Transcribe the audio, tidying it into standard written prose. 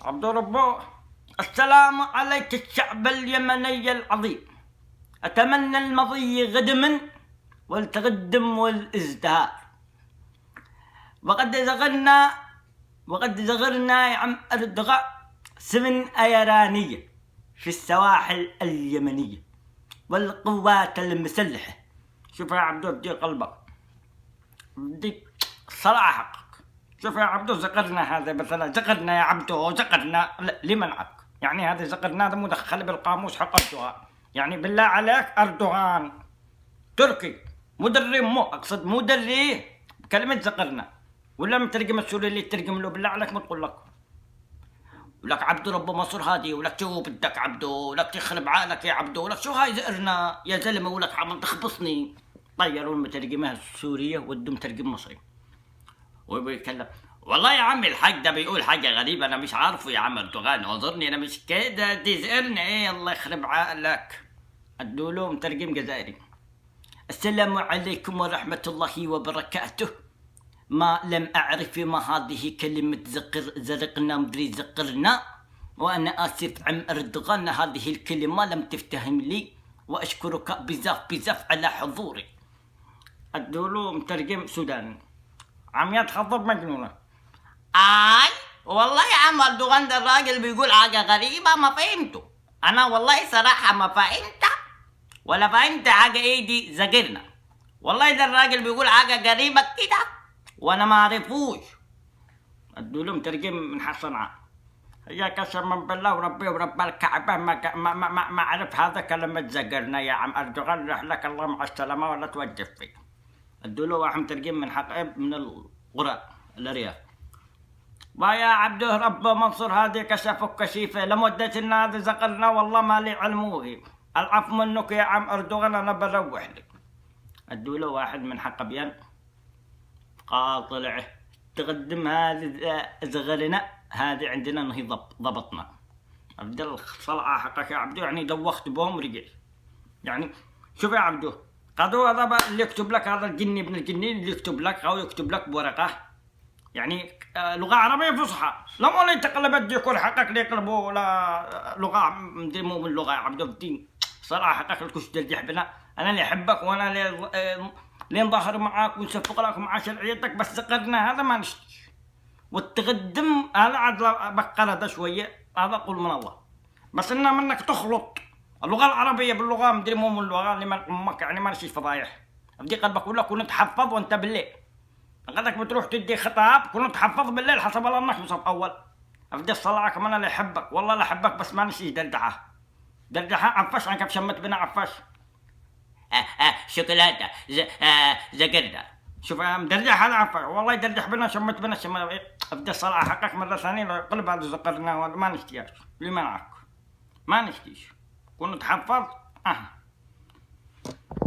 عبد ربه، السلام عليك الشعب اليمني العظيم. أتمنى المضي غدما والتقدم والازدهار. وقد زغرنا يا عم أردغا 7 أيرانية في السواحل اليمنية والقوات المسلحة. شوف يا عبدو، بدي قلبك، بدي الصراحة حقك. شوف يا عبدو، زقرنا هذا مثلا، زقرنا يا عبدو، زقرنا لمنعك. يعني هذا زقرنا هذا مدخل بالقاموس حق أردوغان. يعني بالله عليك أردوغان تركي مدري، مو أقصد مدري كلمة زقرنا، ولا مترجم السوري اللي ترجم له بالله عليك ما تقول لك ولك عبدو رب مصر هذه، ولك شو بدك عبدو، ولك تخرب عقلك يا عبدو، ولك شو هاي زقرنا يا زلمه، ولك عم تخبصني. طيروا المترجمة السورية ودوا مترجم مصري وبيتكلم. والله يا عمي الحاج ده بيقول حاجة غريبة أنا مش عارفه يا عم أردوغان، اعذرني أنا مش كده، تزقرني إيه الله يخرب عقلك. أدوا له مترجم جزائري. السلام عليكم ورحمة الله وبركاته. ما لم أعرف ما هذه كلمة زرقنا مدري زقرنا، وأنا آسف عم أردوغان، هذه الكلمة لم تفتهم لي، وأشكرك بزاف على حضوري. أدوا مترجم سوداني عم يتخطب مجنونة. والله يا عم أردوغان ده الراجل بيقول حاجة غريبة ما فهمته. أنا والله صراحة ما فهمت ولا فهمت حاجة. إيه دي زقرنا؟ والله ده الراجل بيقول حاجة غريبة كده وانا ما اعرفوش. ادوا له مترجم من حصنعاء. هي قسما بالله وربي ورب الكعبه ما اعرف هذا كلمه زقرنا يا عم اردوغان، راح لك الله مع السلامه ولا توجه فيك. ادوا له واحد مترجم من حقائب من القرى الارياف. ويا عبده رب منصور هذه كشفك كشيفه لمده ان هذا زقرنا والله ما لي علموه. العفو منك يا عم اردوغان انا بروح لك. ادوا له واحد من حقبيان قال طلع تقدم هذه زغرنا هذه عندنا انه ضبطنا. افضل الصلعه حقك يا عبدو، يعني دوخت بهم ورجع. يعني شوف يا عبدو، قدو هذا اللي يكتب لك، هذا الجني ابن الجنين اللي يكتب لك او يكتب لك بورقه يعني لغه عربيه فصحى، لما ولا يتقلب الديكور حقك ليقلبوا ولا لغه مدري مو من لغه يا عبدو الدين. صراحه حقك الكش دلجح بنا، انا اللي احبك وانا اللي لين ظهر معاك ونسفق لك مع شرعيتك، بس زقرنا هذا ما نشتي. والتقدم هذا عاد بقرة ده شوية، هذا قول من الله. بس إنها منك تخلط اللغة العربية باللغة مدري مو من اللغة اللي من أمك، يعني ما نشيش فضايح. بدي قلبك أقول لك كنت تحفظ وأنت بالليل. قدك بتروح تدي خطاب كنت تحفظ بالليل حسب الله إنك مصاب أول. أبدي الصلاة كمان اللي يحبك، والله لا أحبك بس ما نشيش دردحة. دردحة عفش عنك بشمت بنا عفش. شوكولاتة زقرنا. شوف مدردح هذا عفش، والله يدردح بنا شمت بنا شمت. ابدا الصلاة حقك مرة ثانية قلب هذا زقرنا ما نشتيش. ليه منعك؟ ما نشتيش. كنت حفظ